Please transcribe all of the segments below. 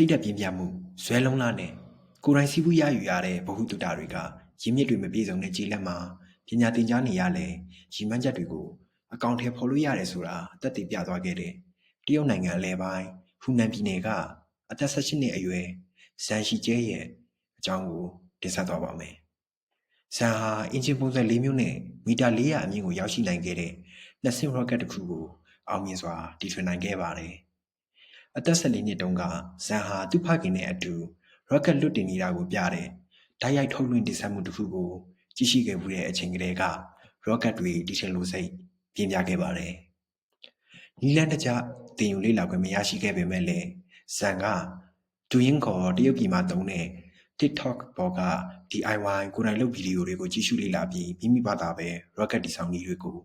စိတ်ဓာတ်ပြင်းပြမှုဇွဲလုံးလားနဲ့ကိုယ်တိုင်စီးပူးရယူရတဲ့ဗဟုသုတတွေကရင်းမြစ်တွေမပြေဆုံးတဲ့ခြေလက်မှာပညာသင်ကြားနေရလဲရည်မှန်းချက်တွေကိုအကောင့်ထဲဖော်လို့ရတယ်ဆိုတာအသက်သေပြသွားခဲ့တဲ့တရုတ်နိုင်ငံအလဲပိုင်းဟူနန်ပြည်နယ်ကအသက်18နှစ်အရွယ်ဇန်ရှီကျဲရဲ့အကြောင်းကိုတင်ဆက်သွားပါမယ်။ဇန်ဟာအင်ဂျင်ပုံစံ၄မျိုးနဲ့မီတာ400အမြင့်ကိုရောက်ရှိနိုင်ခဲ့တဲ့နှစ်ဆင့် rocket တစ်ခုကိုအောင်မြင်စွာတီထွင်နိုင်ခဲ့ပါတယ်။အသက်14နှစ်တုန်းကဇန်ဟာသူ့ဖခင်နဲ့အတူ rocket လွတ်တင်နေတာကိုပြတဲ့ဓာတ်ရိုက်ထုတ်လွှင့်တင်ဆက်မှုတစ်ခုကိုကြည့်ရှိခဲ့မှုတဲ့အချိန်ကလေးက rocket တွေတီထွင်လို့စိတ်ပြင်းပြခဲ့ပါတယ်။နီလန်တကြတင်ယူလေ့လာခွင့်မရရှိခဲ့ပေမဲ့လည်းဇန်ကဒူယင်းခေါ်တရုတ်ပြည်မှာသုံးတဲ့ TikTok ပေါ်က DIY ကိုယ်တိုင်လုပ်ဗီဒီယိုတွေကိုကြည့်ရှုလေ့လာပြီးမိမိဘာသာပဲ rocket တည်ဆောင်နည်းတွေကို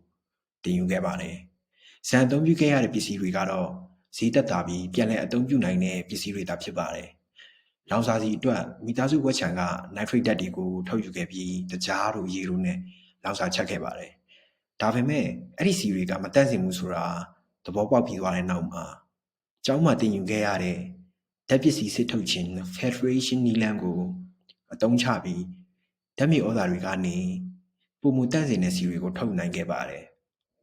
တင်ယူခဲ့ပါတယ်။ဇန်အသုံးပြုခဲ့ရတဲ့ပစ္စည်းတွေကတော့ဈေးသက်သာပြီးပြန်လည်အသုံးပြုနိုင်တဲ့ပစ္စည်းတွေသာဖြစ်ပါတယ်။လောင်စာဆီအတွက်မိသားစုဝက်ချံက nitrate ဓာတ်တွေကိုထုတ်ယူခဲ့ပြီးတကြားတို့ရေတို့နဲ့လောင်စာချက်ခဲ့ပါတယ်။ဒါပေမဲ့အဲ့ဒီစီတွေကမတန့်စင်ဘူးဆိုတာသဘောပေါက်ပြီးသွားတဲ့နောက်မှာကျောင်းမှာတင်ယူခဲ့ရတဲ့ဓာတ်ပစ္စည်းစစ်ထုတ်ခြင်း Federation နီလန်ကိုအသုံးချပြီးဓာတ်မြေဩဇာတွေကနေပုံမတန့်စင်တဲ့စီတွေကိုထုတ်နိုင်ခဲ့ပါတယ်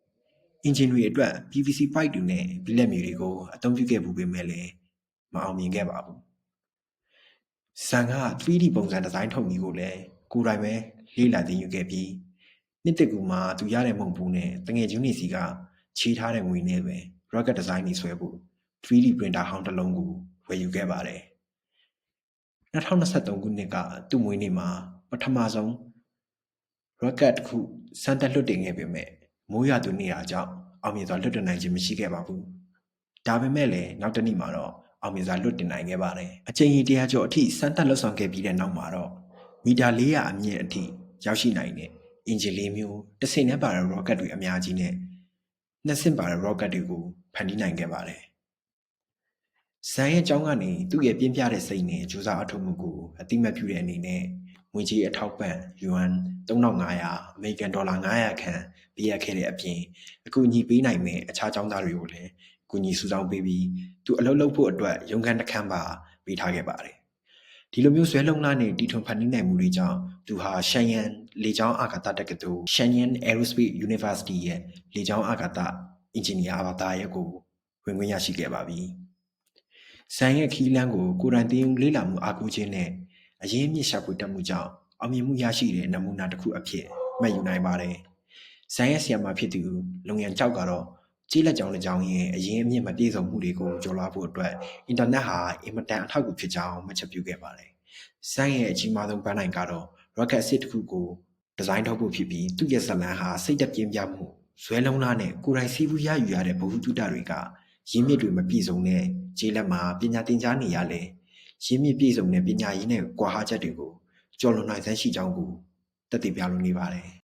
။အင်ဂျင်တွေအတွက် PVC pipe တွေနဲ့ဘီလက်မြေတွေကိုအသုံးပြုခဲ့မှုပေမဲ့လည်းမအောင်မြင်ခဲ့ပါဘူး။ဇန်က 3D ပုံစံဒီဇိုင်းထုတ်နည်းကိုလည်းကိုယ်တိုင်ပဲလေ့လာသင်ယူခဲ့ပြီးနှစ်တကူမှာသူရတဲ့မုံဘူးနဲ့တငယ်ချင်းတွေစီကခြေထားတဲ့ငွေနဲ့ပဲ rocket design တွေဆွဲဖို့ 3D printer ဟောင်းတစ်လုံးကိုဝယ်ယူခဲ့ပါတယ်။2023ခုနှစ်ကသူ့မွေးနေ့မှာပထမဆုံး rocket တစ်ခုစမ်းသပ်လွှတ်တင်ခဲ့ပေမဲ့မိုးရွာသွန်းနေတာကြောင့်အောင်မြင်စွာလွှတ်တင်နိုင်ခြင်းမရှိခဲ့ပါဘူး။ဒါပေမဲ့လည်းနောက်တစ်နေ့မှာတော့အောင်မြင်စွာလွှတ်တင်နိုင်ခဲ့ပါတယ်။အချိန်ကြီး100ကျော်အထိစမ်းသပ်လှုပ်ဆောင်ခဲ့ပြီးတဲ့နောက်မှာတော့မီတာ400အမြင့်အထိရောက်ရှိနိုင်တဲ့အင်ဂျင်၄မျိုးတစ်ဆင့်နဲ့ပါတဲ့ rocket တွေအများကြီးနဲ့နှစ်ဆင့်ပါတဲ့ rocket တွေကိုဖန်တီးနိုင်ခဲ့ပါတယ်။ဇန်ရဲ့ကျောင်းကနေသူ့ရဲ့ပြင်းပြတဲ့စိတ်နဲ့ကြိုးစားအထောက်မှုကိုအတိမတ်ပြုတဲ့အနေနဲ့ငွေကြေးအထောက်ပံ့ယွမ်3500အမေရိကန်ဒေါ်လာ900ခန့်ပေးရခဲ့တဲ့အပြင်အကူအညီပေးနိုင်မဲ့အခြားကျောင်းသားတွေကိုလည်းအကူအညီစုဆောင်းပေးပြီးသူအလုပ်လုပ်ဖို့အတွက်ရုံးခန်းတစ်ခန်းပါပေးထားခဲ့ပါတယ်။ဒီလိုမျိုးဇွဲလုံးလားနဲ့တီထွင်ဖန်တီးနိုင်မှုတွေကြောင့်သူဟာရှန်ယန်လေကြောင်းအာကာသတက္ကသိုလ် Shenyang Aerospace University ရဲ့လေကြောင်းအာကာသအင်ဂျင်နီယာဘာသာရပ်ကိုဝင်ခွင့်ရရှိခဲ့ပါပြီ။ဇန်ရဲ့ခီးလန်းကိုကိုယ်တိုင်သင်ယူလေ့လာမှုအားကိုးခြင်းနဲ့အရင်းအမြစ်ရှာဖွေတတ်မှုကြောင့်အောင်မြင်မှုရရှိတဲ့နမူနာတစ်ခုအဖြစ်မှတ်ယူနိုင်ပါတယ်။ဇန်ရဲ့ဆရာမဖြစ်သူလုံရန်ကျောက်ကတော့ကြေးလက်ကြောင်းတစ်ကြောင်းရဲ့အရင်းအမြစ်မပြည့်စုံမှုတွေကိုကျော်လွှားဖို့အတွက်အင်တာနက်ဟာအင်မတန်အထောက်အကူဖြစ်ကြောင်းမှတ်ချက်ပြုခဲ့ပါတယ်။ဇန်ရဲ့အကြီးမားဆုံးပန်းနိုင်ကတော့ rocket အစစ်တစ်ခုကိုဒီဇိုင်းထုတ်ဖို့ဖြစ်ပြီးသူ့ရဲ့ဇလန်းဟာစိတ်ဓာတ်ပြင်းပြမှုဇွဲလုံးလားနဲ့ကိုယ်တိုင်စီးပူးရယူရတဲ့ဗဟုသုတတွေကရင်းမြစ်တွေမပြည့်စုံတဲ့ခြေလက်မှာပညာသင်ကြားနေရလဲရင်းမြစ်ပြည့်စုံတဲ့ပညာရင်းနဲ့ကွာဟချက်တွေကိုကျော်လွန်နိုင်စမ်းရှိကြောင်းကိုသက်သေပြလိုနေပါတယ်